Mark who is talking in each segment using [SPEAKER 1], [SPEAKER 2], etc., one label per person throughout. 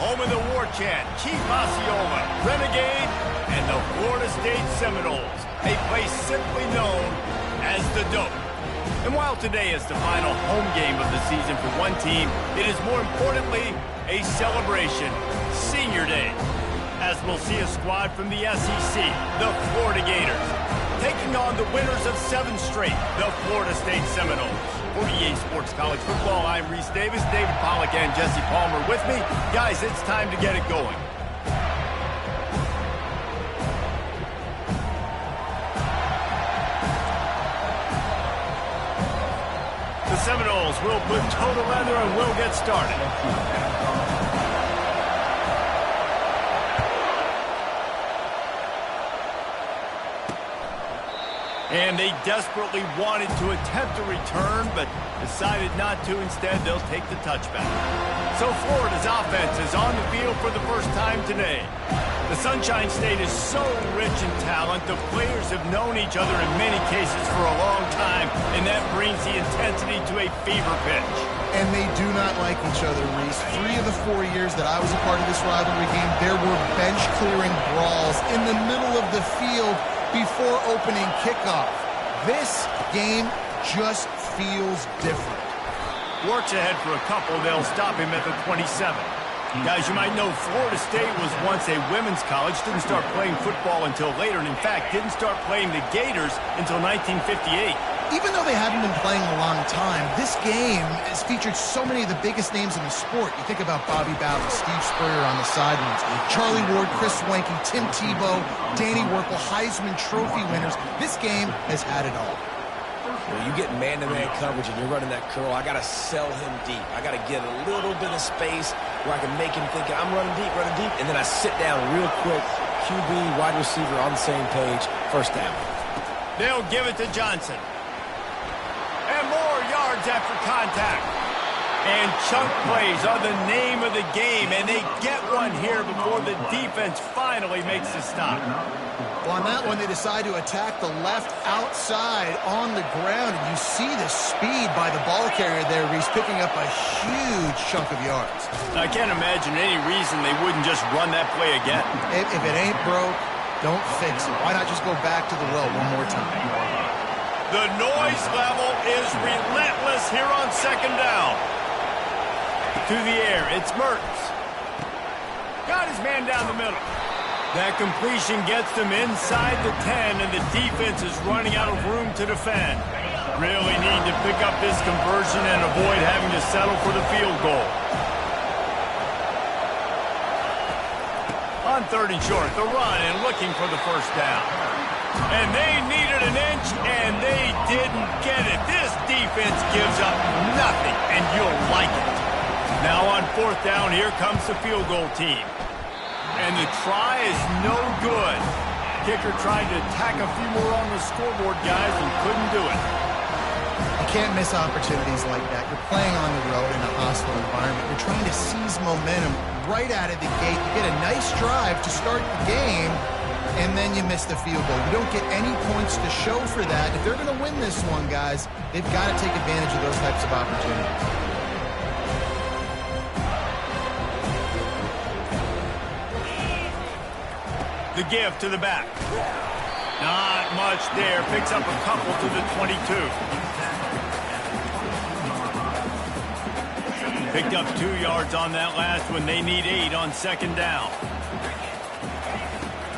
[SPEAKER 1] home of the war chant, Chief Osceola, Renegade, and the Florida State Seminoles, a place simply known as the Dope. And while today is the final home game of the season for one team, it is more importantly a celebration, Senior Day, as we'll see a squad from the SEC, the Florida Gators, taking on the winners of 7 straight, the Florida State Seminoles. For EA Sports College Football, I'm Reese Davis, David Pollack and Jesse Palmer with me. Guys, it's time to get it going. The Seminoles will put total leather and we'll get started. And they desperately wanted to attempt a return, but decided not to. Instead, they'll take the touchback. So Florida's offense is on the field for the first time today. The Sunshine State is so rich in talent. The players have known each other in many cases for a long time, and that brings the intensity to a fever pitch.
[SPEAKER 2] And they do not like each other, Reese. 3 of the 4 years that I was a part of this rivalry game, there were bench-clearing brawls in the middle of the field before opening kickoff. This game just feels different.
[SPEAKER 1] Works ahead for a couple. They'll stop him at the 27. Guys, you might know Florida State was once a women's college, didn't start playing football until later, and in fact, didn't start playing the Gators until 1958.
[SPEAKER 2] Even though they haven't been playing a long time, this game has featured so many of the biggest names in the sport. You think about Bobby Bowden, Steve Spurrier on the sidelines, Charlie Ward, Chris Swanky, Tim Tebow, Danny Werkel, Heisman Trophy winners. This game has had it all.
[SPEAKER 3] When you get man-to-man coverage and you're running that curl, I got to sell him deep. I got to get a little bit of space where I can make him think I'm running deep, and then I sit down real quick. QB, wide receiver on the same page, first down.
[SPEAKER 1] They'll give it to Johnson. And more yards after contact. And chunk plays are the name of the game, and they get one here before the defense finally makes the stop.
[SPEAKER 2] Well, on that one, they decide to attack the left outside on the ground, and you see the speed by the ball carrier there, Reese, picking up a huge chunk of yards.
[SPEAKER 1] I can't imagine any reason they wouldn't just run that play again.
[SPEAKER 2] If it ain't broke, don't fix it. Why not just go back to the well one more time?
[SPEAKER 1] The noise level is relentless here on second down. To the air, it's Mertens. Got his man down the middle. That completion gets them inside the 10, and the defense is running out of room to defend. Really need to pick up this conversion and avoid having to settle for the field goal. On 3rd and short, the run and looking for the first down. And they needed an inch, and they didn't get it. This defense gives up nothing, and you'll like it. Now on 4th down, here comes the field goal team. And the try is no good. Kicker tried to tack a few more on the scoreboard, guys, and couldn't do it.
[SPEAKER 2] You can't miss opportunities like that. You're playing on the road in a hostile environment. You're trying to seize momentum right out of the gate. You get a nice drive to start the game, and then you miss the field goal. You don't get any points to show for that. If they're going to win this one, guys, they've got to take advantage of those types of opportunities.
[SPEAKER 1] The give to the back. Not much there. Picks up a couple to the 22. Picked up 2 yards on that last one. They need 8 on 2nd down.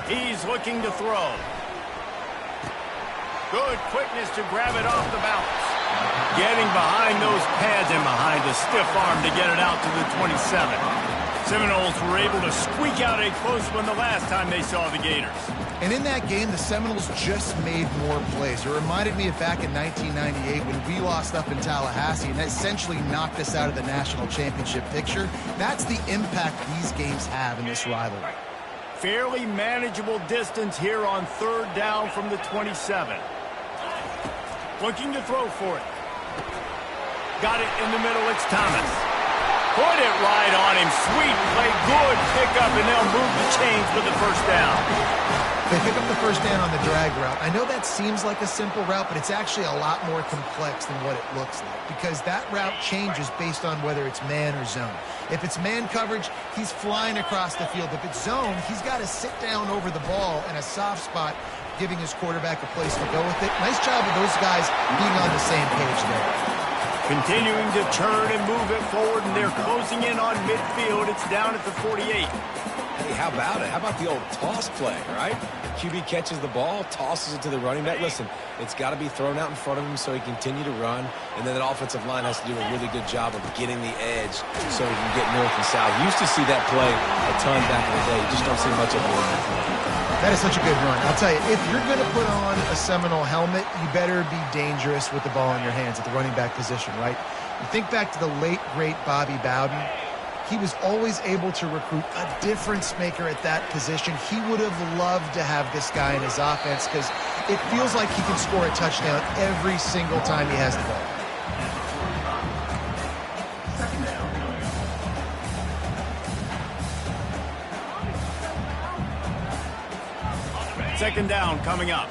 [SPEAKER 1] He's looking to throw. Good quickness to grab it off the bounce. Getting behind those pads and behind a stiff arm to get it out to the 27. Seminoles were able to squeak out a close one the last time they saw the Gators.
[SPEAKER 2] And in that game, the Seminoles just made more plays. It reminded me of back in 1998 when we lost up in Tallahassee and that essentially knocked us out of the national championship picture. That's the impact these games have in this rivalry.
[SPEAKER 1] Fairly manageable distance here on 3rd down from the 27. Looking to throw for it. Got it in the middle. It's Thomas. Put it right on him. Sweet play. Good pickup, and they'll move the chains for the first down.
[SPEAKER 2] They pick up the first down on the drag route. I know that seems like a simple route, but it's actually a lot more complex than what it looks like because that route changes based on whether it's man or zone. If it's man coverage, he's flying across the field. If it's zone, he's got to sit down over the ball in a soft spot, giving his quarterback a place to go with it. Nice job of those guys being on the same page there.
[SPEAKER 1] Continuing to turn and move it forward, and they're closing in on midfield. It's down at the 48.
[SPEAKER 3] Hey, how about it? How about the old toss play, right? QB catches the ball, tosses it to the running back. Listen, it's got to be thrown out in front of him so he can continue to run, and then that offensive line has to do a really good job of getting the edge so he can get north and south. You used to see that play a ton back in the day. You just don't see much of it anymore.
[SPEAKER 2] That is such a good run. I'll tell you, if you're going to put on a Seminole helmet, you better be dangerous with the ball in your hands at the running back position, right? You think back to the late, great Bobby Bowden. He was always able to recruit a difference maker at that position. He would have loved to have this guy in his offense because it feels like he can score a touchdown every single time he has the ball.
[SPEAKER 1] Second down coming up.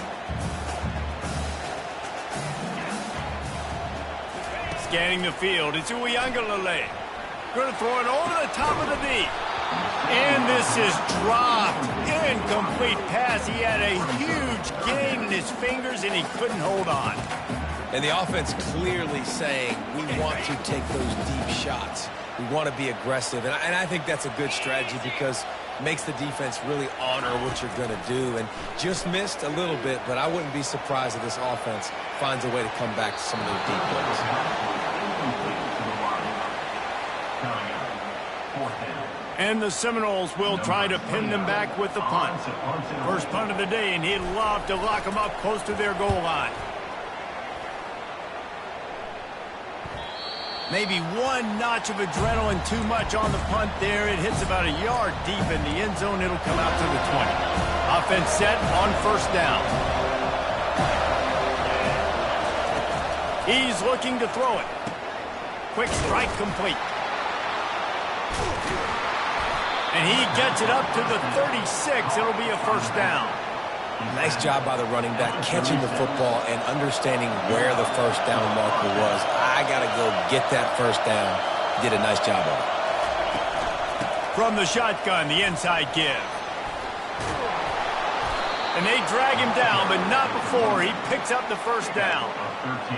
[SPEAKER 1] Scanning the field, it's Uiagalelei. Going to throw it over the top of the knee. And this is dropped. Incomplete pass. He had a huge gain in his fingers, and he couldn't hold on.
[SPEAKER 3] And the offense clearly saying, we want to take those deep shots. We want to be aggressive. And I think that's a good strategy because it makes the defense really honor what you're going to do. And just missed a little bit, but I wouldn't be surprised if this offense finds a way to come back to some of those deep plays.
[SPEAKER 1] And the Seminoles will try to pin them back with the punt. First punt of the day, and he'd love to lock them up close to their goal line. Maybe one notch of adrenaline too much on the punt there. It hits about a yard deep in the end zone. It'll come out to the 20. Offense set on first down. He's looking to throw it. Quick strike complete. And he gets it up to the 36. It'll be a first down.
[SPEAKER 3] Nice job by the running back, catching the football and understanding where the first down marker was. I got to go get that first down. Did a nice job of it.
[SPEAKER 1] From the shotgun, the inside give. And they drag him down, but not before he picks up the first down.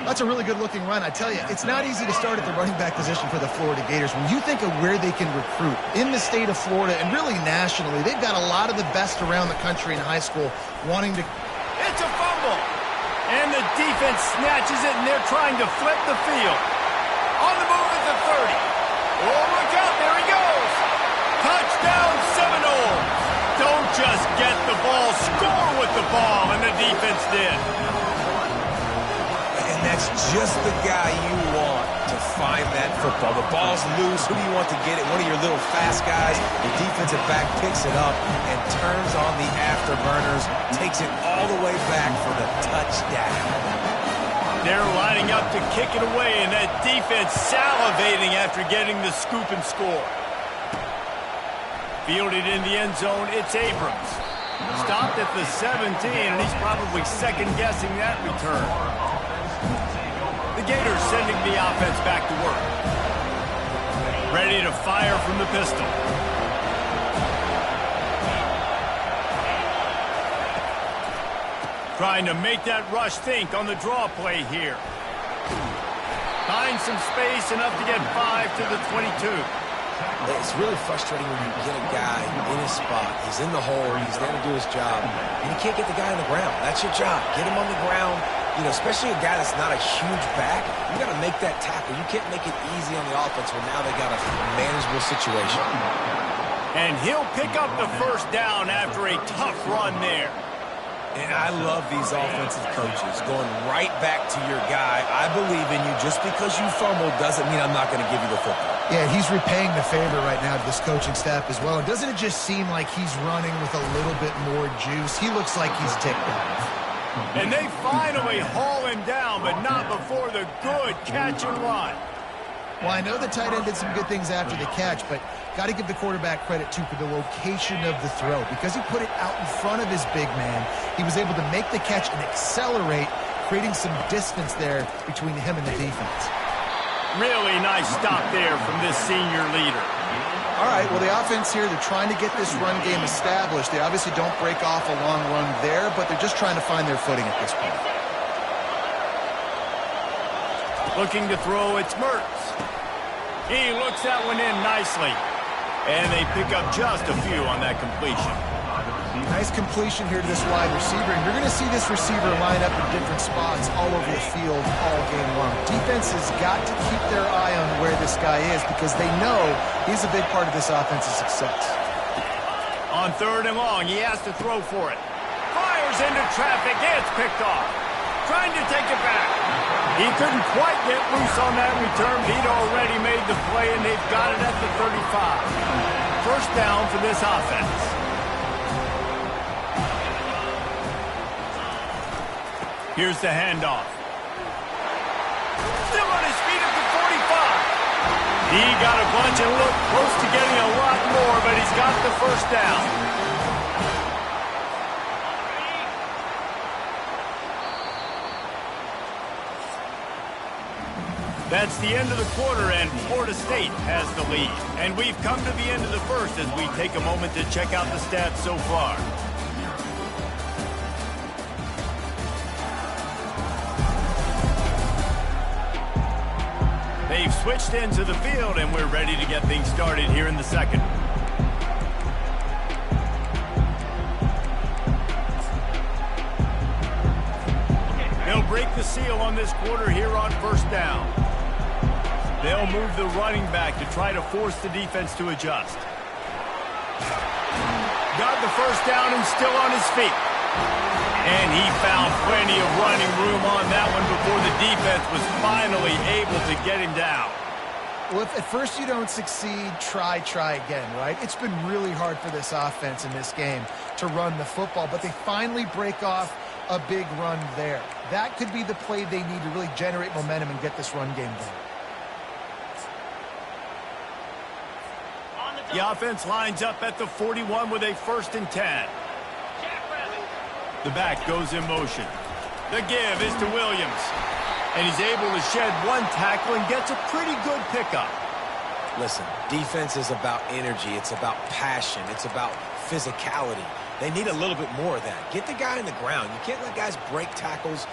[SPEAKER 2] That's a really good-looking run. I tell you, it's not easy to start at the running back position for the Florida Gators. When you think of where they can recruit in the state of Florida and really nationally, they've got a lot of the best around the country in high school wanting to...
[SPEAKER 1] It's a fumble. And the defense snatches it, and they're trying to flip the field. On the move at the 30. Oh, look out. There he goes. Touchdown Seminoles. Don't just get the ball, score with the ball, and the defense did.
[SPEAKER 3] And that's just the guy you want to find that football. The ball's loose. Who do you want to get it? One of your little fast guys. The defensive back picks it up and turns on the afterburners, takes it all the way back for the touchdown.
[SPEAKER 1] They're lining up to kick it away, and that defense salivating after getting the scoop and score. Fielded in the end zone, it's Abrams. Stopped at the 17, and he's probably second-guessing that return. The Gators sending the offense back to work. Ready to fire from the pistol. Trying to make that rush think on the draw play here. Finds some space, enough to get 5 to the 22.
[SPEAKER 3] It's really frustrating when you get a guy in his spot. He's in the hole. He's there to do his job. And you can't get the guy on the ground. That's your job. Get him on the ground. You know, especially a guy that's not a huge back. You got to make that tackle. You can't make it easy on the offense when now they got a manageable situation.
[SPEAKER 1] And he'll pick up the first down after a tough run there.
[SPEAKER 3] And I love these offensive coaches going right back to your guy. I believe in you. Just because you fumbled doesn't mean I'm not going to give you the football.
[SPEAKER 2] Yeah, he's repaying the favor right now to this coaching staff as well. And doesn't it just seem like he's running with a little bit more juice? He looks like he's ticked off.
[SPEAKER 1] And they finally haul him down, but not before the good catch and run.
[SPEAKER 2] Well, I know the tight end did some good things after the catch, but got to give the quarterback credit, too, for the location of the throw. Because he put it out in front of his big man, he was able to make the catch and accelerate, creating some distance there between him and the defense.
[SPEAKER 1] Really nice stop there from this senior leader.
[SPEAKER 2] All right, well, the offense here, they're trying to get this run game established. They obviously don't break off a long run there, but they're just trying to find their footing at this point.
[SPEAKER 1] Looking to throw, it's Mertz. He looks that one in nicely. And they pick up just a few on that completion.
[SPEAKER 2] Nice completion here to this wide receiver, and you're going to see this receiver line up in different spots all over the field all game long. Defense has got to keep their eye on where this guy is because they know he's a big part of this offense's success.
[SPEAKER 1] On 3rd and long, he has to throw for it. Fires into traffic, it's picked off. Trying to take it back. He couldn't quite get loose on that return. He'd already made the play, and they've got it at the 35. First down for this offense. Here's the handoff. Still on his feet at the 45. He got a bunch and looked close to getting a lot more, but he's got the first down. That's the end of the quarter, and Florida State has the lead. And we've come to the end of the first as we take a moment to check out the stats so far. They've switched into the field, and we're ready to get things started here in the second. They'll break the seal on this quarter here on first down. They'll move the running back to try to force the defense to adjust. Got the first down and still on his feet. And he found plenty of running room on that one before the defense was finally able to get him down.
[SPEAKER 2] Well, if at first you don't succeed, try again, right? It's been really hard for this offense in this game to run the football, but they finally break off a big run there. That could be the play they need to really generate momentum and get this run game going.
[SPEAKER 1] The offense lines up at the 41 with a 1st and 10. The back goes in motion. The give is to Williams. And he's able to shed one tackle and gets a pretty good pickup.
[SPEAKER 3] Listen, defense is about energy. It's about passion. It's about physicality. They need a little bit more of that. Get the guy on the ground. You can't let guys break tackles.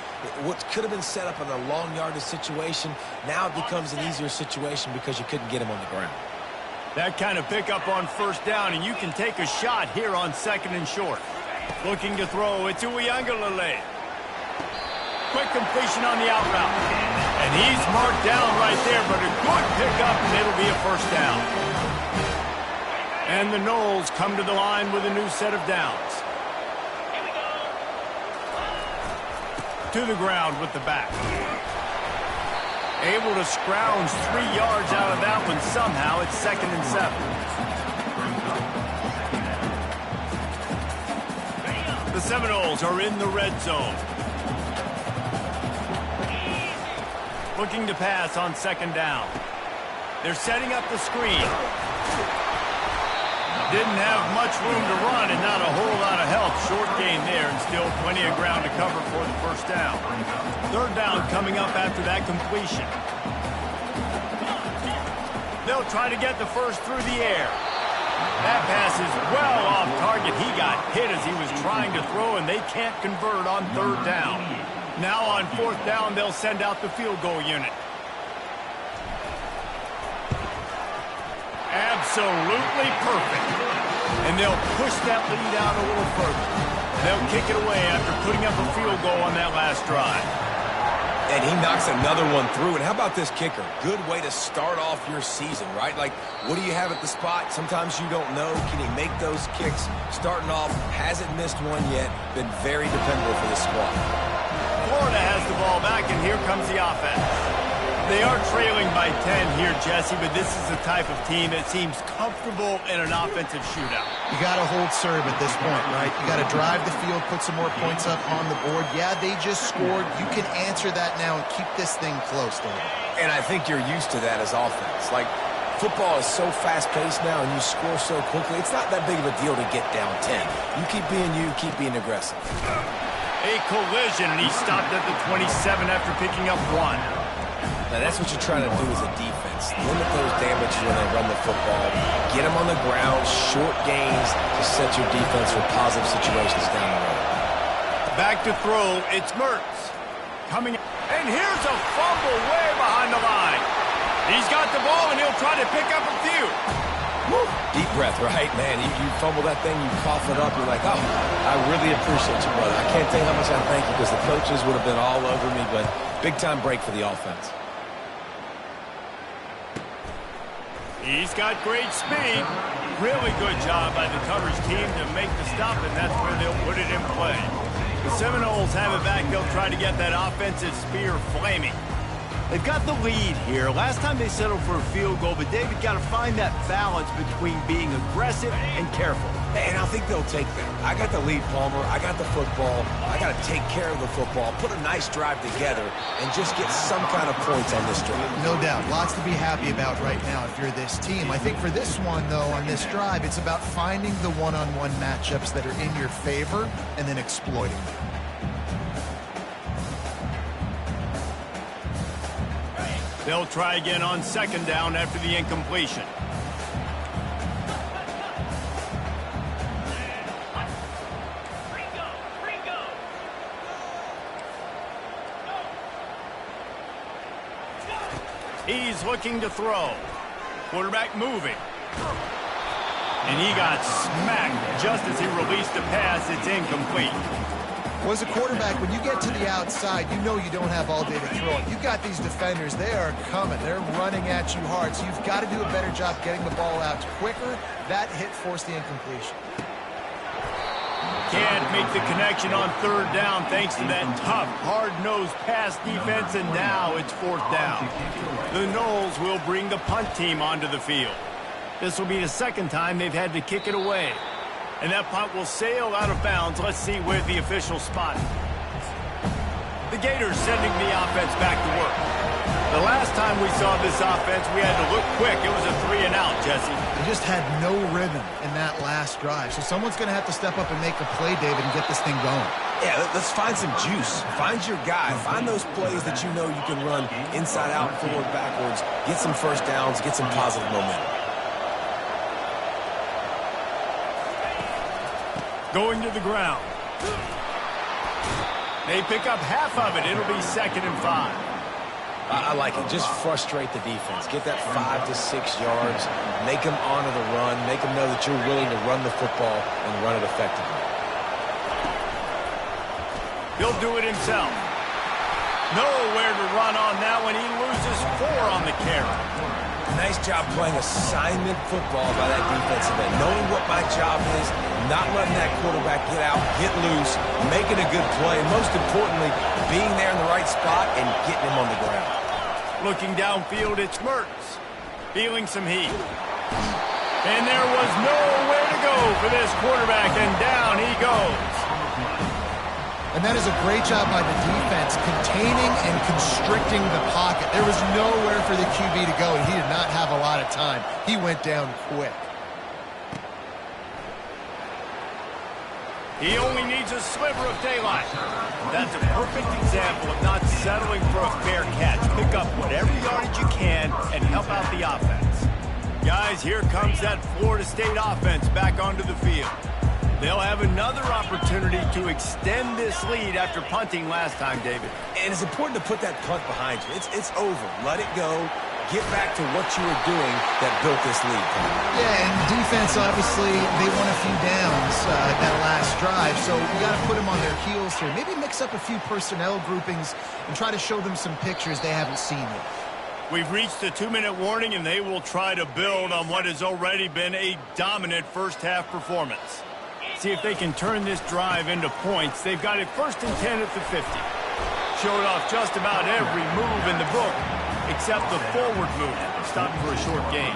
[SPEAKER 3] What could have been set up in a long yardage situation, now it becomes an easier situation because you couldn't get him on the ground.
[SPEAKER 1] That kind of pickup on first down, and you can take a shot here on 2nd and short. Looking to throw, it's Uiagalelei. Quick completion on the out route. And he's marked down right there, but a good pickup, and it'll be a first down. And the Noles come to the line with a new set of downs. To the ground with the back. Able to scrounge 3 yards out of that one somehow. It's 2nd and 7. The Seminoles are in the red zone. Looking to pass on 2nd down. They're setting up the screen. Didn't have much room to run and not a whole lot of help. Short gain there and still plenty of ground to cover for the first down. 3rd down coming up after that completion. They'll try to get the first through the air. That pass is well off target. He got hit as he was trying to throw, and they can't convert on 3rd down. Now on 4th down, they'll send out the field goal unit. Absolutely perfect. And they'll push that lead out a little further. They'll kick it away after putting up a field goal on that last drive.
[SPEAKER 3] And he knocks another one through. And how about this kicker? Good way to start off your season, right? Like, what do you have at the spot? Sometimes you don't know. Can he make those kicks? Starting off, hasn't missed one yet. Been very dependable for this squad.
[SPEAKER 1] Florida has the ball back, and here comes the offense. They are trailing by 10 here, Jesse, but this is the type of team that seems comfortable in an offensive shootout.
[SPEAKER 2] You got to hold serve at this point, right? You got to drive the field, put some more points up on the board. Yeah, they just scored. You can answer that now and keep this thing close, David.
[SPEAKER 3] And I think you're used to that as offense. Like, Football is so fast-paced now, and you score so quickly, it's not that big of a deal to get down 10. You keep being you, keep being aggressive.
[SPEAKER 1] A collision, and he stopped at the 27 after picking up 1.
[SPEAKER 3] Now, that's what you're trying to do as a defense. Limit those damages when they run the football. Get them on the ground, short gains to set your defense for positive situations down the road.
[SPEAKER 1] Back to throw, it's Mertz. Coming, and here's a fumble way behind the line. He's got the ball, and he'll try to pick up a few.
[SPEAKER 3] Woo. Deep breath, right, man? You fumble that thing, you cough it up, you're like, oh, I really appreciate you, brother. I can't tell you how much I thank you because the coaches would have been all over me, but big-time break for the offense.
[SPEAKER 1] He's got great speed. Really good job by the coverage team to make the stop, and that's where they'll put it in play. The Seminoles have it back. They'll try to get that offensive spear flaming.
[SPEAKER 4] They've got the lead here. Last time they settled for a field goal, but David got to find that balance between being aggressive and careful.
[SPEAKER 3] And I think they'll take that. I got the lead, Palmer. I got the football. I got to take care of the football, put a nice drive together, and just get some kind of points on this drive.
[SPEAKER 2] No doubt. Lots to be happy about right now if you're this team. I think for this one, though, on this drive, it's about finding the one-on-one matchups that are in your favor and then exploiting them.
[SPEAKER 1] They'll try again on second down after the incompletion. He's looking to throw. Quarterback moving. And he got smacked just as he released the pass. It's incomplete.
[SPEAKER 2] Well, as a quarterback, when you get to the outside, you know you don't have all day to throw it. You've got these defenders. They are coming. They're running at you hard. So you've got to do a better job getting the ball out quicker. That hit forced the incompletion.
[SPEAKER 1] Can't make the connection on third down thanks to that tough, hard-nosed pass defense, and now it's fourth down. The Noles will bring the punt team onto the field. This will be the second time they've had to kick it away. And that punt will sail out of bounds. Let's see where the official spot it. The Gators sending the offense back to work. The last time we saw this offense, we had to look quick. It was a 3-and-out, Jesse.
[SPEAKER 2] They just had no rhythm in that last drive. So someone's going to have to step up and make a play, David, and get this thing going.
[SPEAKER 3] Yeah, let's find some juice. Find your guy. Find those plays that you know you can run inside out, forward, backwards. Get some first downs. Get some positive momentum.
[SPEAKER 1] Going to the ground. They pick up half of it. It'll be 2nd and 5.
[SPEAKER 3] I like it. Just frustrate the defense. Get that 5 to 6 yards. Make them honor the run. Make them know that you're willing to run the football and run it effectively.
[SPEAKER 1] He'll do it himself. Nowhere to run on that one. He loses 4 on the carry.
[SPEAKER 3] Nice job playing assignment football by that defensive end. Knowing what my job is, not letting that quarterback get out, get loose, making a good play, and most importantly, being there in the right spot and getting him on the ground.
[SPEAKER 1] Looking downfield, it's Mertz. Feeling some heat. And there was nowhere to go for this quarterback, and down he goes.
[SPEAKER 2] And that is a great job by the defense, containing and constricting the pocket. There was nowhere for the QB to go, and he did not have a lot of time. He went down quick.
[SPEAKER 1] He only needs a sliver of daylight. That's a perfect example of not settling for a fair catch. Pick up whatever yardage you can and help out the offense. Guys, here comes that Florida State offense back onto the field. They'll have another opportunity to extend this lead after punting last time, David.
[SPEAKER 3] And it's important to put that punt behind you. It's over. Let it go. Get back to what you were doing that built this lead.
[SPEAKER 2] Yeah, and defense, obviously, they won a few downs that last drive, so you got to put them on their heels here. Maybe mix up a few personnel groupings and try to show them some pictures they haven't seen yet.
[SPEAKER 1] We've reached the 2-minute warning, and they will try to build on what has already been a dominant first-half performance. See if they can turn this drive into points. They've got it 1st and 10 at the 50. Showed off just about every move in the book, except the forward move. Stopped for a short gain.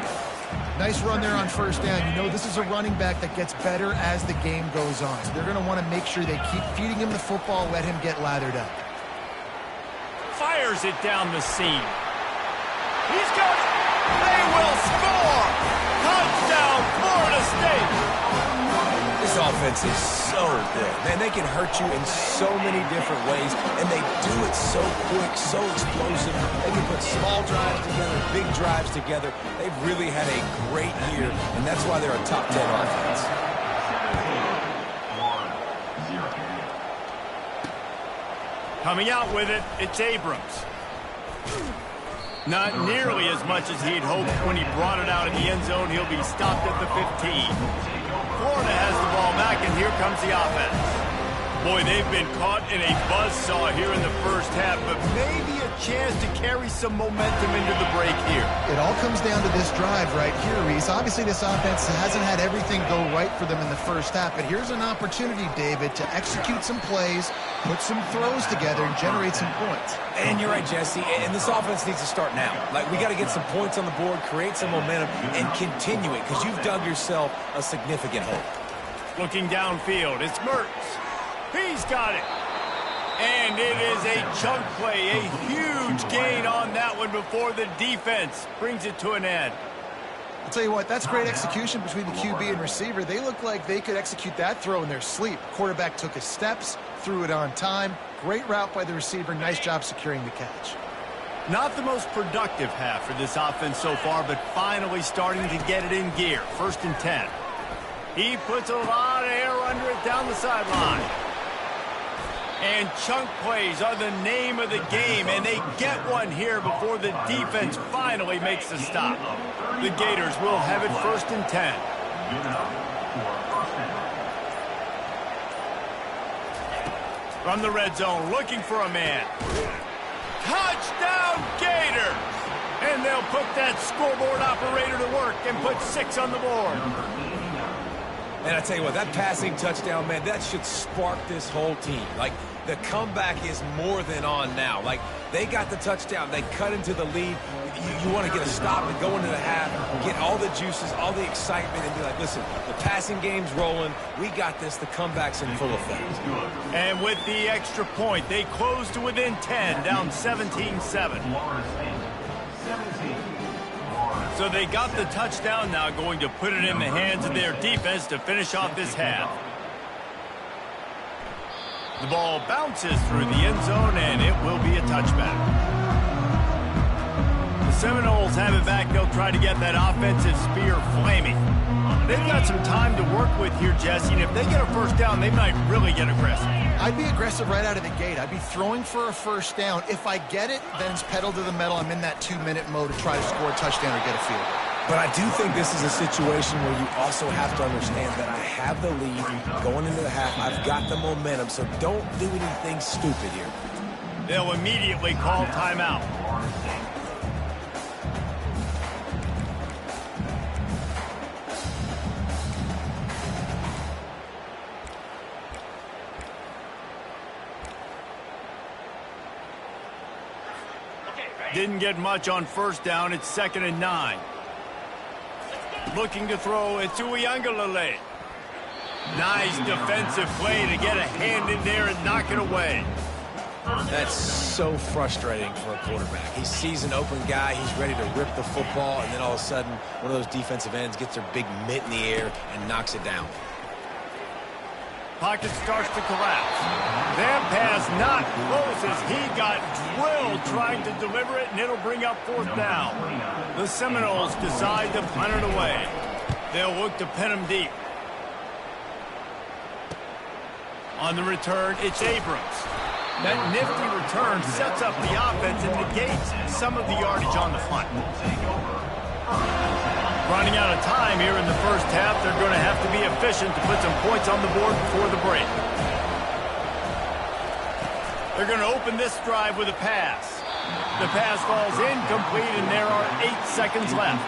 [SPEAKER 2] Nice run there on 1st down. You know this is a running back that gets better as the game goes on. So they're going to want to make sure they keep feeding him the football, let him get lathered up.
[SPEAKER 1] Fires it down the seam. He's got it. They will score! Touchdown, Florida State!
[SPEAKER 3] This offense is so good. Man, they can hurt you in so many different ways, and they do it so quick, so explosive. They can put small drives together, big drives together. They've really had a great year, and that's why they're a top 10 offense.
[SPEAKER 1] Coming out with it, it's Abrams. Not nearly as much as he'd hoped when he brought it out in the end zone. He'll be stopped at the 15. Florida has the ball back, and here comes the offense. Boy, they've been caught in a buzzsaw here in the first half, but maybe a chance to carry some momentum into the break here.
[SPEAKER 2] It all comes down to this drive right here, Reese. Obviously, this offense hasn't had everything go right for them in the first half, but here's an opportunity, David, to execute some plays, put some throws together, and generate some points.
[SPEAKER 3] And you're right, Jesse, and this offense needs to start now. Like, we got to get some points on the board, create some momentum, and continue it, because you've dug yourself a significant hole.
[SPEAKER 1] Looking downfield, it's Mertz. He's got it. And it is a chunk play, a huge gain on that one before the defense brings it to an end.
[SPEAKER 2] I'll tell you what, that's great execution between the QB and receiver. They look like they could execute that throw in their sleep. Quarterback took his steps, threw it on time. Great route by the receiver. Nice job securing the catch.
[SPEAKER 1] Not the most productive half for this offense so far, but finally starting to get it in gear. 1st and 10. He puts a lot of air under it down the sideline. And chunk plays are the name of the game, and they get one here before the defense finally makes the stop. The Gators will have it 1st and 10. From the red zone, looking for a man. Touchdown, Gators! And they'll put that scoreboard operator to work and put 6 on the board.
[SPEAKER 3] And I tell you what, that passing touchdown, man, that should spark this whole team. Like, the comeback is more than on now. Like, they got the touchdown. They cut into the lead. You want to get a stop and go into the half, get all the juices, all the excitement, and be like, listen, the passing game's rolling. We got this. The comeback's in full effect.
[SPEAKER 1] And with the extra point, they close to within 10, down 17-7. So they got the touchdown now, going to put it in the hands of their defense to finish off this half. The ball bounces through the end zone, and it will be a touchback. The Seminoles have it back. They'll try to get that offensive spear flaming. They've got some time to work with here, Jesse, and if they get a first down, they might really get aggressive.
[SPEAKER 2] I'd be aggressive right out of the gate. I'd be throwing for a first down. If I get it, then it's pedal to the metal. I'm in that 2-minute mode to try to score a touchdown or get a field goal.
[SPEAKER 3] But I do think this is a situation where you also have to understand that I have the lead going into the half. I've got the momentum, so don't do anything stupid here.
[SPEAKER 1] They'll immediately call timeout. Didn't get much on first down. It's 2nd and 9. Looking to throw, it's Uiagalelei. Nice defensive play to get a hand in there and knock it away.
[SPEAKER 3] That's so frustrating for a quarterback. He sees an open guy, he's ready to rip the football, and then all of a sudden, one of those defensive ends gets their big mitt in the air and knocks it down.
[SPEAKER 1] Pocket starts to collapse. That pass not close as he got drilled trying to deliver it, and it'll bring up 4th down. The Seminoles decide to punt it away. They'll look to pin him deep. On the return, it's Abrams. That nifty return sets up the offense and negates some of the yardage on the punt. Running out of time here in the first half, they're going to have to be efficient to put some points on the board before the break. They're going to open this drive with a pass. The pass falls incomplete, and there are 8 seconds left.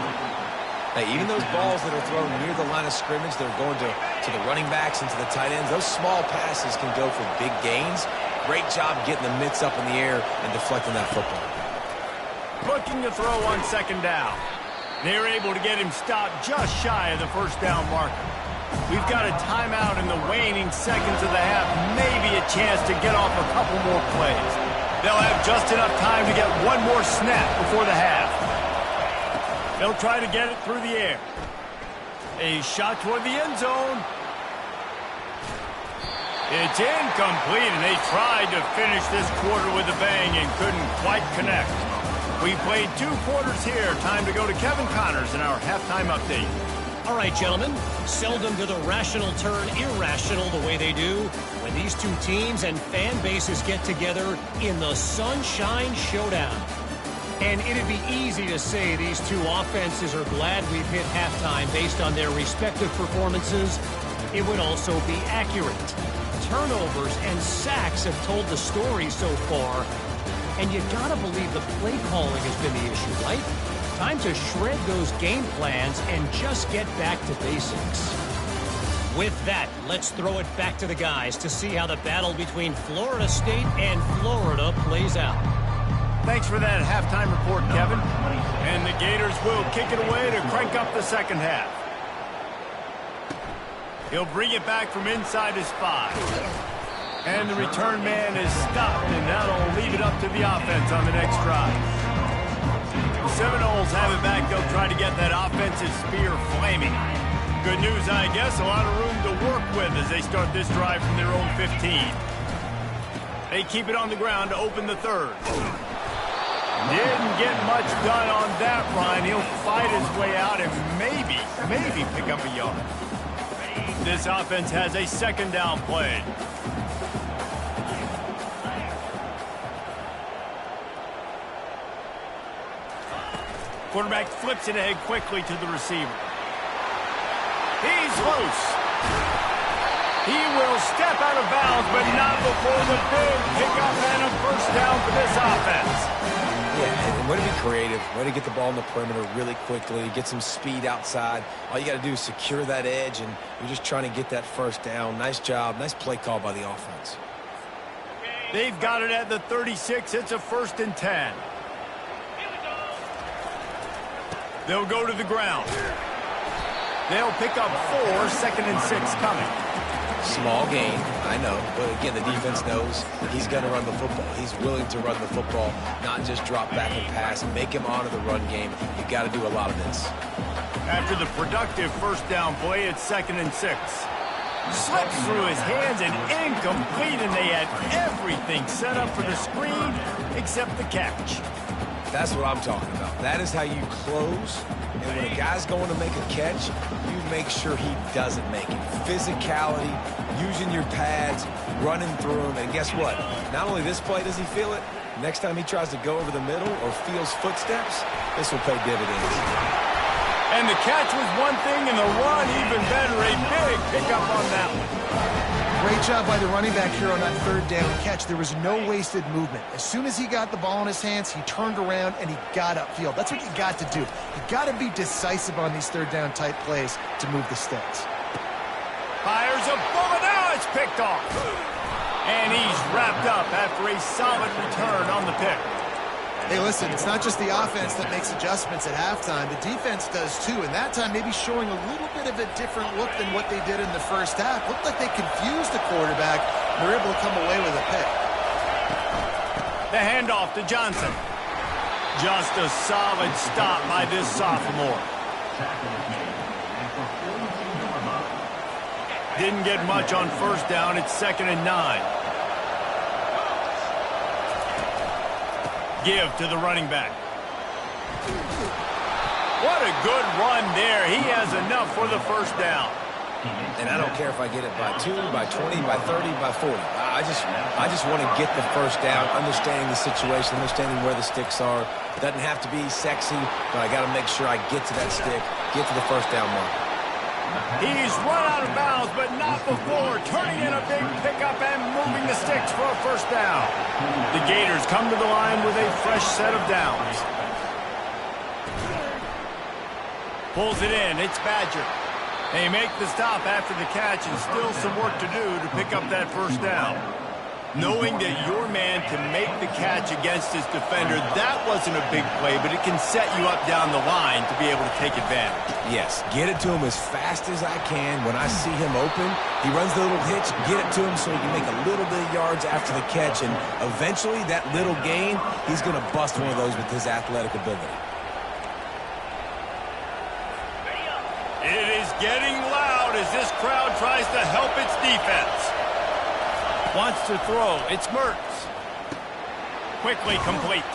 [SPEAKER 3] Hey, even those balls that are thrown near the line of scrimmage, they're going to the running backs and to the tight ends. Those small passes can go for big gains. Great job getting the mitts up in the air and deflecting that football.
[SPEAKER 1] Looking to throw on 2nd down. They're able to get him stopped just shy of the first down marker. We've got a timeout in the waning seconds of the half. Maybe a chance to get off a couple more plays. They'll have just enough time to get one more snap before the half. They'll try to get it through the air. A shot toward the end zone. It's incomplete, and they tried to finish this quarter with a bang and couldn't quite connect. We played 2 quarters here. Time to go to Kevin Connors in our halftime update.
[SPEAKER 5] All right, gentlemen. Seldom do the rational turn irrational the way they do when these 2 teams and fan bases get together in the Sunshine Showdown. And it'd be easy to say these 2 offenses are glad we've hit halftime based on their respective performances. It would also be accurate. Turnovers and sacks have told the story so far. And you gotta believe the play calling has been the issue, right? Time to shred those game plans and just get back to basics. With that, let's throw it back to the guys to see how the battle between Florida State and Florida plays out.
[SPEAKER 1] Thanks for that halftime report, Kevin. And the Gators will kick it away to crank up the second half. He'll bring it back from inside his 5. And the return man is stopped, and that'll leave it up to the offense on the next drive. The Seminoles have it back. They'll try to get that offensive spear flaming. Good news, I guess. A lot of room to work with as they start this drive from their own 15. They keep it on the ground to open the third. Didn't get much done on that run. He'll fight his way out and maybe pick up a yard. This offense has a second down play. Quarterback flips it ahead quickly to the receiver. He's loose. He will step out of bounds, but not before the big pickup and a first down for this offense.
[SPEAKER 3] Yeah, and way to be creative, way to get the ball in the perimeter really quickly, get some speed outside. All you got to do is secure that edge, and you're just trying to get that first down. Nice job, nice play call by the offense.
[SPEAKER 1] They've got it at the 36. It's a 1st and 10. They'll go to the ground. They'll pick up 4, 2nd and 6 coming.
[SPEAKER 3] Small gain, I know, but again, the defense knows that he's going to run the football. He's willing to run the football, not just drop back and pass, make him honor the run game. You got to do a lot of this.
[SPEAKER 1] After the productive first down play, it's 2nd and 6. Slips through his hands and incomplete, and they had everything set up for the screen except the catch.
[SPEAKER 3] That's what I'm talking about. That is how you close. And when a guy's going to make a catch, you make sure he doesn't make it. Physicality, using your pads, running through them. And guess what? Not only this play does he feel it, next time he tries to go over the middle or feels footsteps, this will pay dividends.
[SPEAKER 1] And the catch was one thing, and the run even better. A big pickup on that one.
[SPEAKER 2] Great job by the running back here on that 3rd down catch. There was no wasted movement. As soon as he got the ball in his hands, he turned around and he got upfield. That's what you got to do. You got to be decisive on these 3rd down type plays to move the sticks.
[SPEAKER 1] Fires a bullet. Now it's picked off. And he's wrapped up after a solid return on the pick.
[SPEAKER 2] Hey, listen, it's not just the offense that makes adjustments at halftime. The defense does too, and that time maybe showing a little bit of a different look than what they did in the first half. Looked like they confused the quarterback. They're able to come away with a pick.
[SPEAKER 1] The handoff to Johnson. Just a solid stop by this sophomore. Didn't get much on first down. It's 2nd and 9. Give to the running back. What a good run there. He has enough for the first down.
[SPEAKER 3] And I don't care if I get it by 2, by 20, by 30, by 40. I just want to get the first down, understanding the situation, understanding where the sticks are. Doesn't have to be sexy, but I got to make sure I get to that stick, get to the first down mark.
[SPEAKER 1] He's run out of bounds, but not before turning in a big pickup and moving the sticks for a first down. The Gators come to the line with a fresh set of downs. Pulls it in. It's Badger. They make the stop after the catch, and still some work to do to pick up that first down. Knowing that your man can make the catch against his defender, that wasn't a big play, but it can set you up down the line to be able to take advantage.
[SPEAKER 3] Yes, get it to him as fast as I can. When I see him open, he runs the little hitch, get it to him so he can make a little bit of yards after the catch, and eventually that little gain, he's going to bust one of those with his athletic ability.
[SPEAKER 1] getting loud as this crowd tries to help its defense. Wants to throw. It's Mertz. Quickly complete.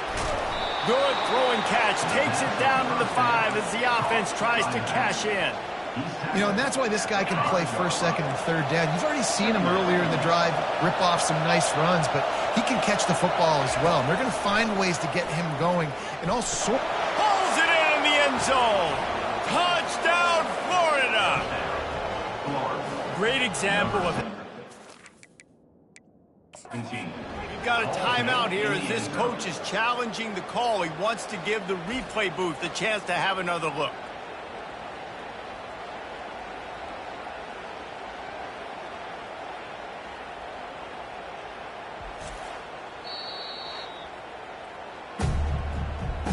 [SPEAKER 1] Good throwing catch. Takes it down to the 5 as the offense tries to cash in.
[SPEAKER 2] You know, and that's why this guy can play first, second, and third down. You've already seen him earlier in the drive rip off some nice runs, but he can catch the football as well. And they're going to find ways to get him going. And also
[SPEAKER 1] pulls it in the end zone. Touchdown, Florida. Great example of it. We've got a timeout here as this coach is challenging the call. He wants to give the replay booth a chance to have another look.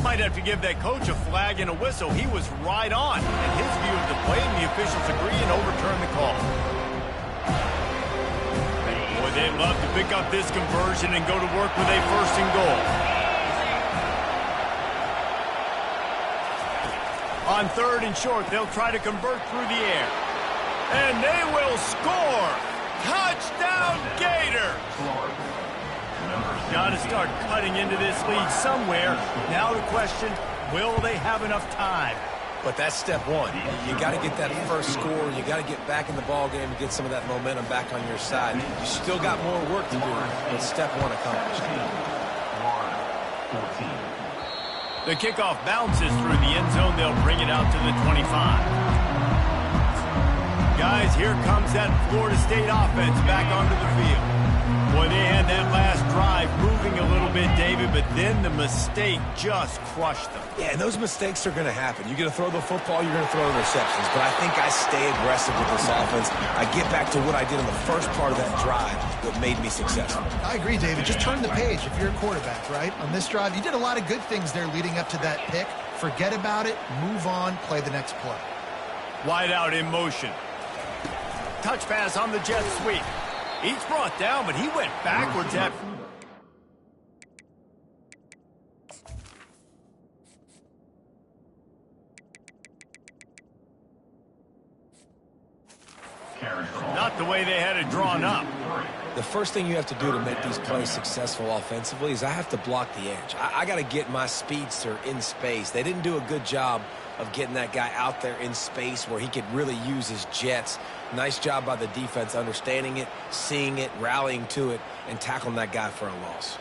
[SPEAKER 1] Might have to give that coach a flag and a whistle. He was right on in his view of the play, and the officials agree and overturn the call. Boy, they'd love to pick up this conversion and go to work with a first and goal. On third and short, they'll try to convert through the air. And they will score! Touchdown, Gators! Got to start cutting into this lead somewhere. Now the question, will they have enough time?
[SPEAKER 3] But that's step one. You got to get that first score. You got to get back in the ball game and get some of that momentum back on your side. You still got more work to do, but step one accomplished.
[SPEAKER 1] The kickoff bounces through the end zone. They'll bring it out to the 25. Guys, here comes that Florida State offense back onto the field. Boy, they had that last drive moving a little bit, David, but then the mistake just crushed them.
[SPEAKER 3] Yeah, and those mistakes are going to happen. You're going to throw the football, you're going to throw interceptions. But I think I stay aggressive with this offense. I get back to what I did in the first part of that drive that made me successful. I
[SPEAKER 2] agree, David. Just turn the page if you're a quarterback, right? On this drive, you did a lot of good things there leading up to that pick. Forget about it, move on, play the next play.
[SPEAKER 1] Wide out in motion. Touch pass on the jet sweep. He's brought down, but he went backwards at... Not the way they had it drawn up.
[SPEAKER 3] The first thing you have to do to make these plays successful offensively is I have to block the edge. I got to get my speedster in space. They didn't do a good job of getting that guy out there in space where he could really use his jets. Nice job by the defense understanding it, seeing it, rallying to it, and tackling that guy for a loss.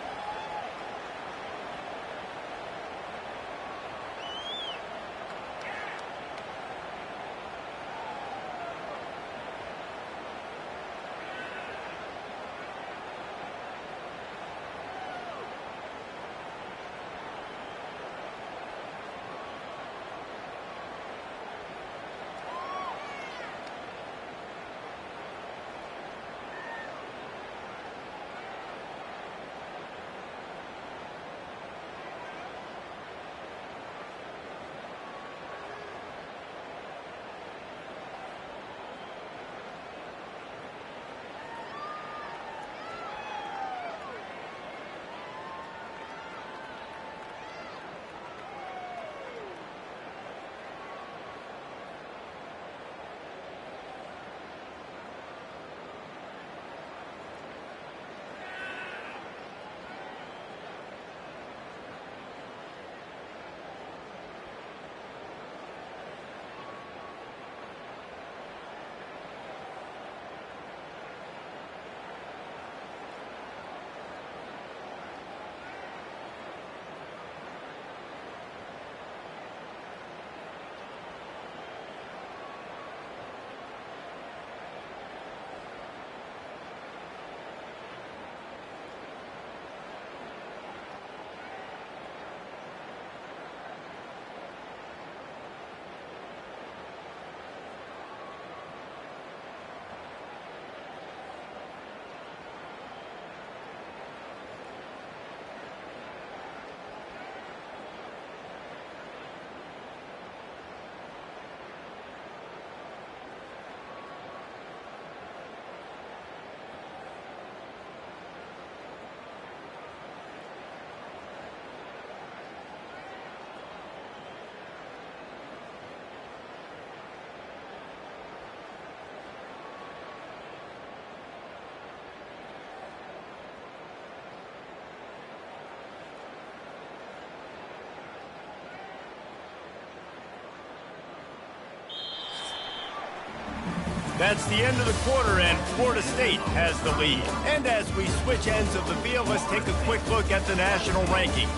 [SPEAKER 1] That's the end of the quarter, and Florida State has the lead. And as we switch ends of the field, let's take a quick look at the national rankings.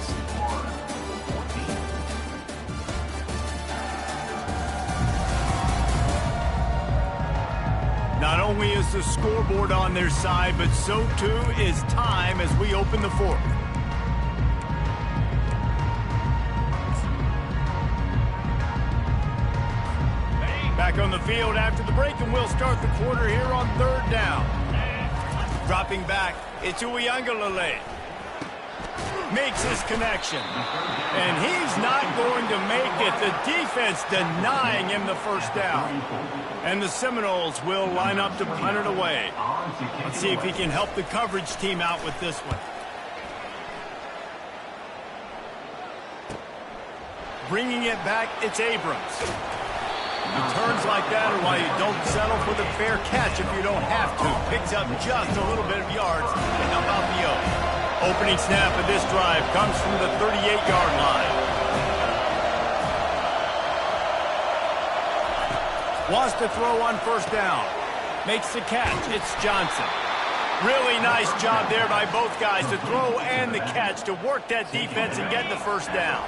[SPEAKER 1] Not only is the scoreboard on their side, but so too is time as we open the fourth. Back on the field after the break, and we'll start the quarter here on third down. Dropping back, it's Uiagalelei. Makes his connection. And he's not going to make it. The defense denying him the first down. And the Seminoles will line up to punt it away. Let's see if he can help the coverage team out with this one. Bringing it back, it's Abrams. Returns like that are why you don't settle for the fair catch if you don't have to. Picks up just a little bit of yards and help out the O. Opening snap of this drive comes from the 38-yard line. Wants to throw on first down. Makes the catch. It's Johnson. Really nice job there by both guys to throw and the catch to work that defense and get the first down.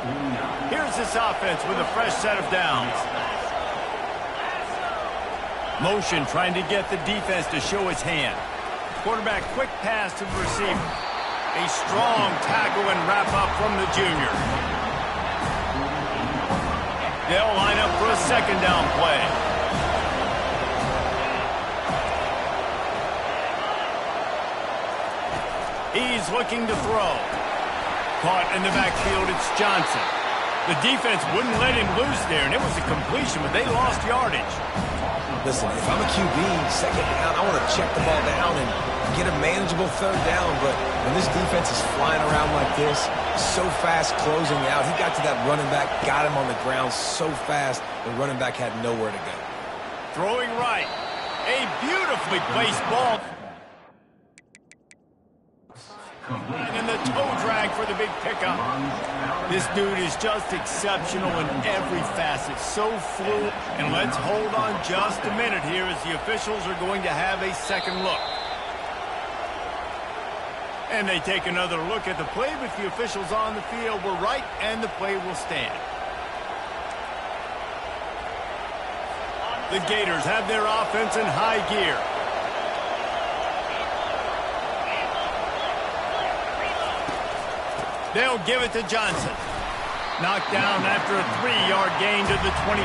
[SPEAKER 1] Here's this offense with a fresh set of downs. Motion trying to get the defense to show his hand. Quarterback quick pass to the receiver. A strong tackle and wrap up from the junior. They'll line up for a second down play. He's looking to throw. Caught in the backfield, it's Johnson. The defense wouldn't let him loose there, and it was a completion, but they lost yardage.
[SPEAKER 3] Listen, if I'm a QB, second down, I want to check the ball down and get a manageable third down. But when this defense is flying around like this, so fast closing out, he got to that running back, got him on the ground so fast, the running back had nowhere to go.
[SPEAKER 1] Throwing right. A beautifully placed ball. And the toe drag for the big pickup. This dude is just exceptional in every facet. So fluid. And let's hold on just a minute here as the officials are going to have a second look. And they take another look at the play, but the officials on the field were right, and the play will stand. The Gators have their offense in high gear. They'll give it to Johnson. Knocked down after a 3-yard gain to the 25.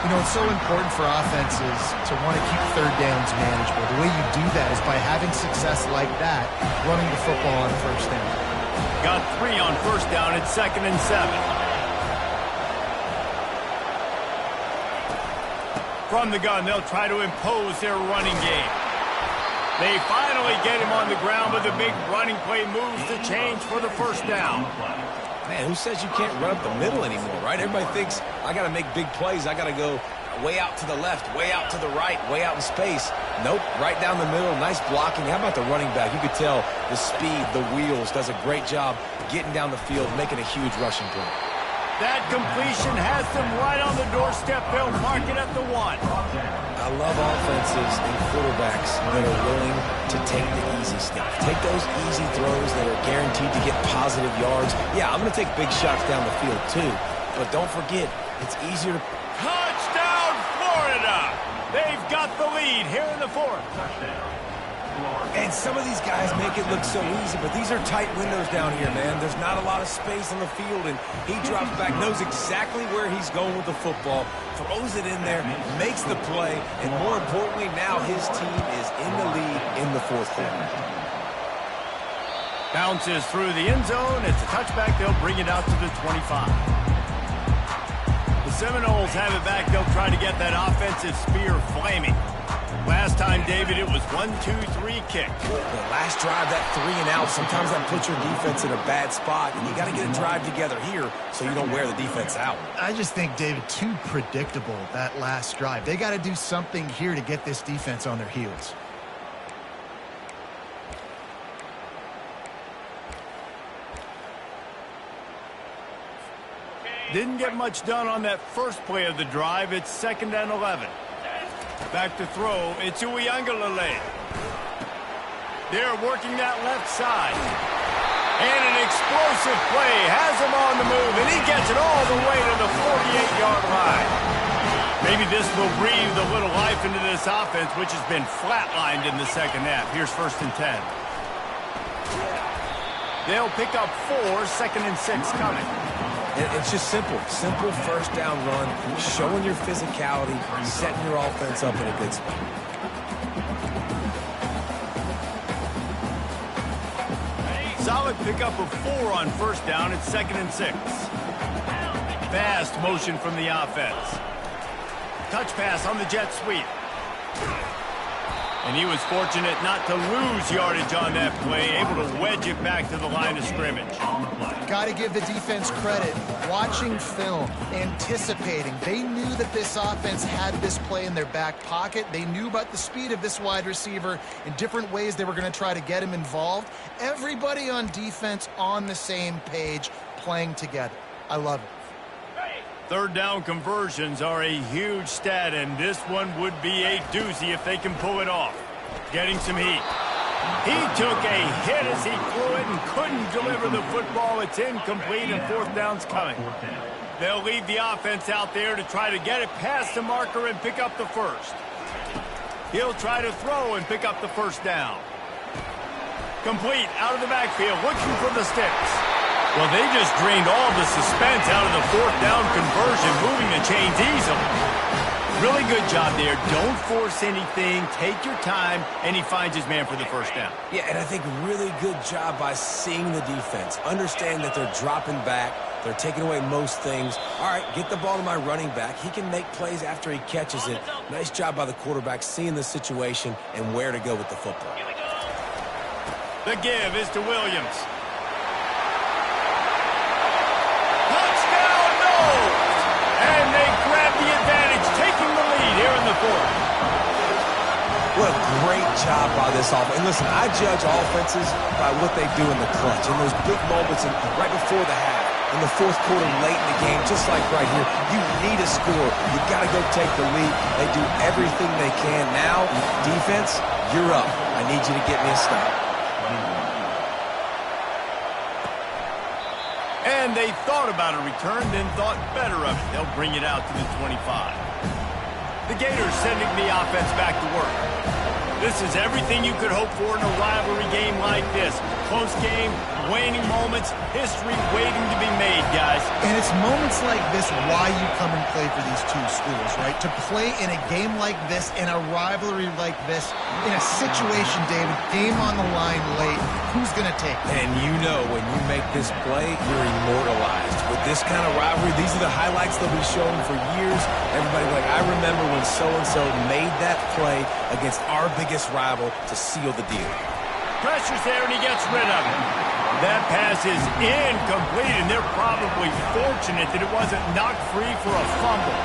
[SPEAKER 2] You know, it's so important for offenses to want to keep third downs manageable. The way you do that is by having success like that, running the football on first down.
[SPEAKER 1] Got 3 on first down at 2nd and 7. From the gun, they'll try to impose their running game. They finally get him on the ground, but the big running play moves to change for the first down.
[SPEAKER 3] Man, who says you can't run up the middle anymore, right? Everybody thinks, I got to make big plays. I got to go way out to the left, way out to the right, way out in space. Nope, right down the middle, nice blocking. How about the running back? You could tell the speed, the wheels, does a great job getting down the field, making a huge rushing play.
[SPEAKER 1] That completion has them right on the doorstep. They'll mark it at the 1.
[SPEAKER 3] I love offenses and quarterbacks that are willing to take the easy stuff. Take those easy throws that are guaranteed to get positive yards. Yeah, I'm going to take big shots down the field too. But don't forget, it's easier to...
[SPEAKER 1] Touchdown, Florida! They've got the lead here in the 4th.
[SPEAKER 3] And some of these guys make it look so easy, but these are tight windows down here, man. There's not a lot of space on the field, and he drops back, knows exactly where he's going with the football, throws it in there, makes the play, and more importantly, now his team is in the lead in the 4th quarter.
[SPEAKER 1] Bounces through the end zone. It's a touchback. They'll bring it out to the 25. The Seminoles have it back. They'll try to get that offensive spear flaming. Last time, David, it was 1-2-3 kick.
[SPEAKER 3] The last drive, that 3 and out, sometimes that puts your defense in a bad spot, and you got to get a drive together here so you don't wear the defense out.
[SPEAKER 2] I just think, David, too predictable, that last drive. They got to do something here to get this defense on their heels.
[SPEAKER 1] Didn't get much done on that first play of the drive. It's 2nd and 11. Back to throw, it's Uiagalelei. They're working that left side. And an explosive play has him on the move, and he gets it all the way to the 48-yard line. Maybe this will breathe a little life into this offense, which has been flatlined in the second half. Here's 1st and 10. They'll pick up 4, 2nd and 6 coming.
[SPEAKER 3] It's just simple 1st down run, showing your physicality, setting your offense up in a good spot.
[SPEAKER 1] Solid pickup of 4 on 1st down. It's 2nd and 6. Fast motion from the offense. Touch pass on the jet sweep. And he was fortunate not to lose yardage on that play, able to wedge it back to the line of scrimmage.
[SPEAKER 2] Got to give the defense credit. Watching film, anticipating. They knew that this offense had this play in their back pocket. They knew about the speed of this wide receiver in different ways they were going to try to get him involved. Everybody on defense on the same page, playing together. I love it.
[SPEAKER 1] 3rd down conversions are a huge stat, and this one would be a doozy if they can pull it off. Getting some heat. He took a hit as he threw it and couldn't deliver the football. It's incomplete, and 4th down's coming. They'll leave the offense out there to try to get it past the marker and pick up the 1st. He'll try to throw and pick up the 1st down. Complete out of the backfield, looking for the sticks. Well, they just drained all the suspense out of the 4th down conversion, moving the chains easily. Really good job there. Don't force anything. Take your time, and he finds his man for the 1st down.
[SPEAKER 3] Yeah, and I think really good job by seeing the defense. Understand that they're dropping back. They're taking away most things. All right, get the ball to my running back. He can make plays after he catches it. Nice job by the quarterback seeing the situation and where to go with the football.
[SPEAKER 1] The give is to Williams. And they grab the advantage, taking the lead here in the 4th.
[SPEAKER 3] What a great job by this offense. And listen, I judge offenses by what they do in the clutch. In those big moments and right before the half, in the 4th quarter, late in the game, just like right here, you need a score. You got to go take the lead. They do everything they can. Now, defense, you're up. I need you to get me a stop.
[SPEAKER 1] And they thought about a return, then thought better of it. They'll bring it out to the 25. The Gators sending the offense back to work. This is everything you could hope for in a rivalry game like this. Close game, waning moments, history waiting to be made, guys.
[SPEAKER 2] And it's moments like this why you come and play for these two schools, right? To play in a game like this, in a rivalry like this, in a situation, David, game on the line late, who's going to take it?
[SPEAKER 3] And you know when you make this play, you're immortalized. With this kind of rivalry, these are the highlights they'll be showing for years. Everybody like, I remember when so-and-so made that play against our biggest rival to seal the deal.
[SPEAKER 1] Pressure's there, and he gets rid of it. That pass is incomplete, and they're probably fortunate that it wasn't knocked free for a fumble.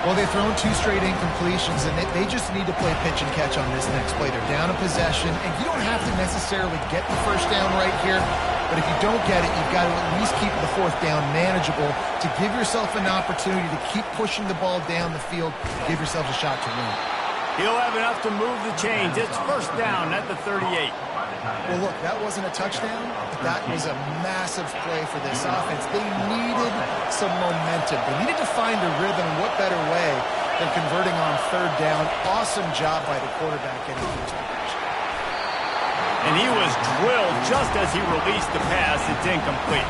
[SPEAKER 2] Well, they've thrown 2 straight incompletions, and they just need to play pitch and catch on this next play. They're down a possession, and you don't have to necessarily get the 1st down right here, but if you don't get it, you've got to at least keep the 4th down manageable to give yourself an opportunity to keep pushing the ball down the field, give yourself a shot to win.
[SPEAKER 1] He'll have enough to move the chains. It's 1st down at the 38.
[SPEAKER 2] Well, look, that wasn't a touchdown, but that was a massive play for this offense. They needed some momentum. They needed to find a rhythm. What better way than converting on 3rd down? Awesome job by the quarterback getting first position.
[SPEAKER 1] And he was drilled just as he released the pass. It's incomplete.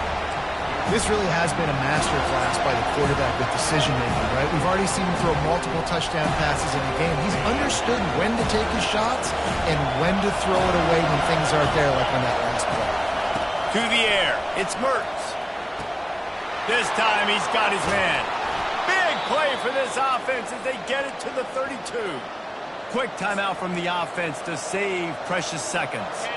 [SPEAKER 2] This really has been a masterclass by the quarterback with decision-making, right? We've already seen him throw multiple touchdown passes in the game. He's understood when to take his shots and when to throw it away when things aren't there, like on that last play.
[SPEAKER 1] To the air, it's Mertz. This time he's got his man. Big play for this offense as they get it to the 32. Quick timeout from the offense to save precious seconds.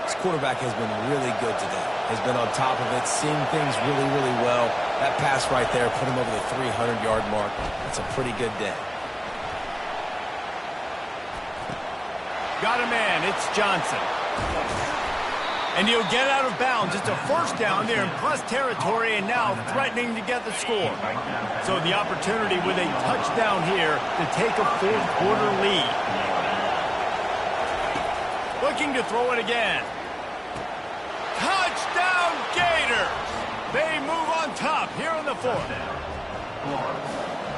[SPEAKER 3] This quarterback has been really good today. Has been on top of it, seeing things really, really well. That pass right there put him over the 300-yard mark. That's a pretty good day.
[SPEAKER 1] Got a man. It's Johnson. And he'll get out of bounds. It's a first down there in plus territory and now threatening to get the score. So the opportunity with a touchdown here to take a fourth-quarter lead. Looking to throw it again. Touchdown Gators! They move on top here in the fourth.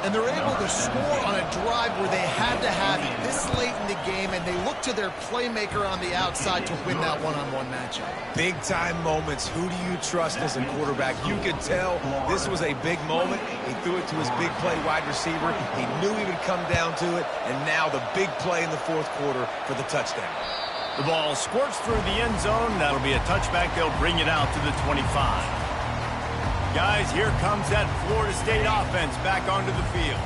[SPEAKER 2] And they're able to score on a drive where they had to have it this late in the game, and they look to their playmaker on the outside to win that one-on-one matchup.
[SPEAKER 3] Big-time moments. Who do you trust as a quarterback? You could tell this was a big moment. He threw it to his big play wide receiver. He knew he would come down to it, and now the big play in the fourth quarter for the touchdown.
[SPEAKER 1] The ball squirts through the end zone. That'll be a touchback. They'll bring it out to the 25. Guys, here comes that Florida State offense back onto the field.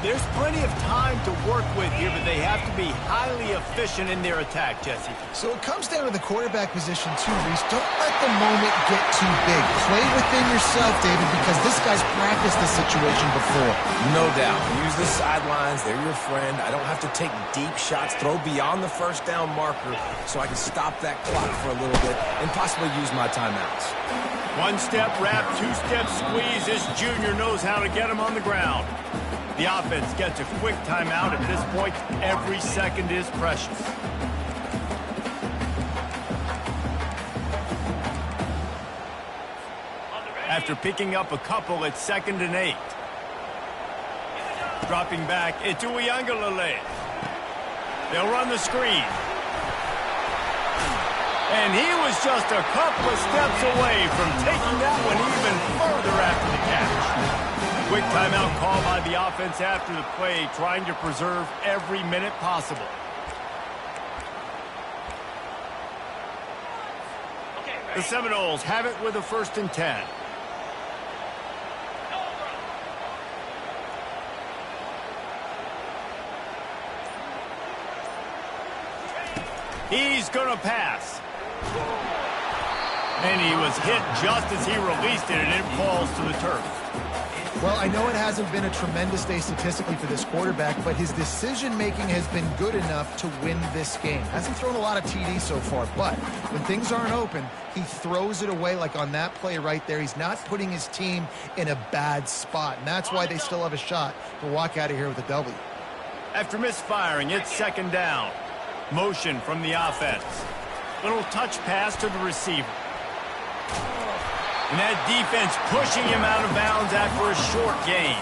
[SPEAKER 1] There's plenty of time to work with here, but they have to be highly efficient in their attack, Jesse.
[SPEAKER 2] So it comes down to the quarterback position too, Reese. Don't let the moment get too big. Play within yourself, David, because this guy's practiced this situation before.
[SPEAKER 3] No doubt. Use the sidelines. They're your friend. I don't have to take deep shots, throw beyond the first down marker so I can stop that clock for a little bit and possibly use my timeouts.
[SPEAKER 1] One-step wrap, two-step squeeze. This junior knows how to get him on the ground. The offense gets a quick timeout. At this point, every second is precious. After picking up a couple, it's 2nd and 8. Dropping back, it's Uiagalelei. They'll run the screen. And he was just a couple of steps away from taking that one even further after the catch. Quick timeout call by the offense after the play, trying to preserve every minute possible. The Seminoles have it with a 1st and 10. He's going to pass. And he was hit just as he released it, and it falls to the turf.
[SPEAKER 2] Well, I know it hasn't been a tremendous day statistically for this quarterback, but his decision-making has been good enough to win this game. Hasn't thrown a lot of TDs so far, but when things aren't open, he throws it away like on that play right there. He's not putting his team in a bad spot, and that's why they still have a shot to walk out of here with a W.
[SPEAKER 1] After misfiring, it's 2nd down. Motion from the offense. Little touch pass to the receiver. And that defense pushing him out of bounds after a short gain.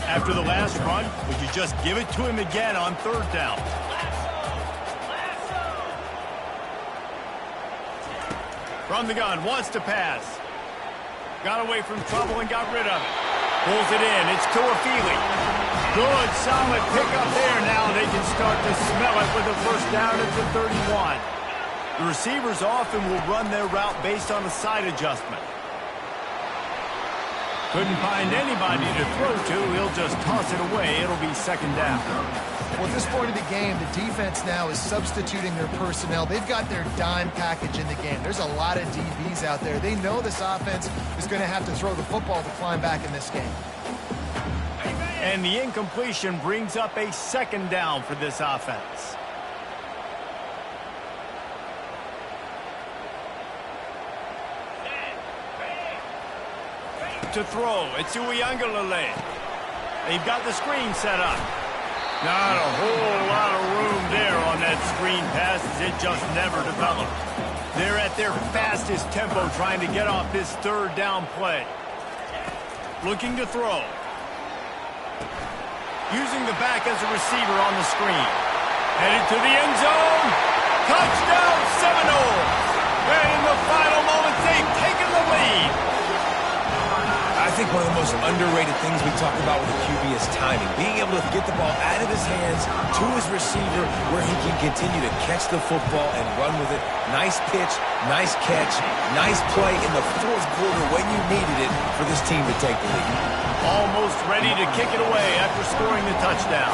[SPEAKER 1] After the last run, would you just give it to him again on 3rd down? From the gun, wants to pass. Got away from trouble and got rid of it. Pulls it in, it's Tuafili. Good, solid pickup there. Now they can start to smell it with a 1st down at the 31. The receivers often will run their route based on a side adjustment. Couldn't find anybody to throw to. He'll just toss it away. It'll be 2nd down.
[SPEAKER 2] Well, at this point of the game, the defense now is substituting their personnel. They've got their dime package in the game. There's a lot of DBs out there. They know this offense is going to have to throw the football to climb back in this game.
[SPEAKER 1] And the incompletion brings up a 2nd down for this offense. To throw, it's Uiagalelei. They've got the screen set up. Not a whole lot of room there on that screen pass as it just never developed. They're at their fastest tempo trying to get off this 3rd down play. Looking to throw. Using the back as a receiver on the screen. Headed to the end zone. Touchdown Seminoles. And in the final moments, they've taken the lead.
[SPEAKER 3] I think one of the most underrated things we talk about with the QB is timing. Being able to get the ball out of his hands to his receiver where he can continue to catch the football and run with it. Nice pitch, nice catch, nice play in the 4th quarter when you needed it for this team to take the lead.
[SPEAKER 1] Almost ready to kick it away after scoring the touchdown.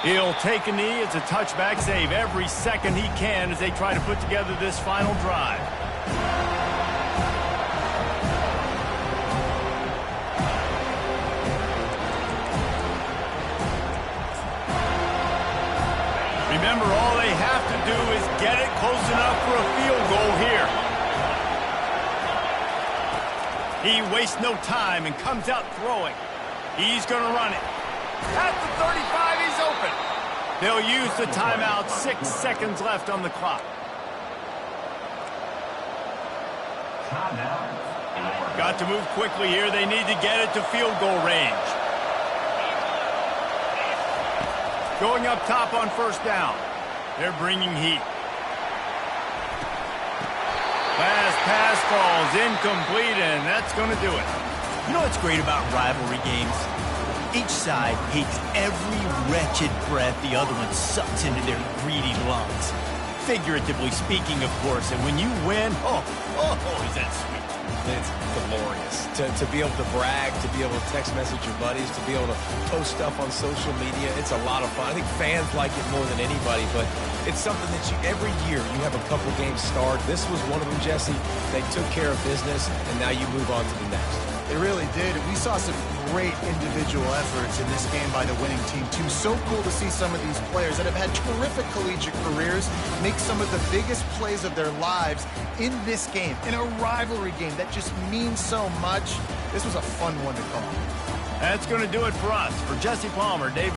[SPEAKER 1] He'll take a knee. It's a touchback save every second he can as they try to put together this final drive. He wastes no time and comes out throwing. He's going to run it. At the 35, he's open. They'll use the timeout. 6 seconds left on the clock. Got to move quickly here. They need to get it to field goal range. Going up top on first down. They're bringing heat. Last pass falls incomplete, and that's going to do it.
[SPEAKER 4] You know what's great about rivalry games? Each side hates every wretched breath the other one sucks into their greedy lungs. Figuratively speaking, of course, and when you win, oh, is that sweet.
[SPEAKER 3] It's glorious. To be able to brag, to be able to text message your buddies, to be able to post stuff on social media, it's a lot of fun. I think fans like it more than anybody, but it's something that every year you have a couple games start. This was one of them, Jesse. They took care of business, and now you move on to the next.
[SPEAKER 2] They really did. We saw some great individual efforts in this game by the winning team, too. So cool to see some of these players that have had terrific collegiate careers make some of the biggest plays of their lives in this game, in a rivalry game that just means so much. This was a fun one to call.
[SPEAKER 1] That's going to do it for us. For Jesse Palmer, Dave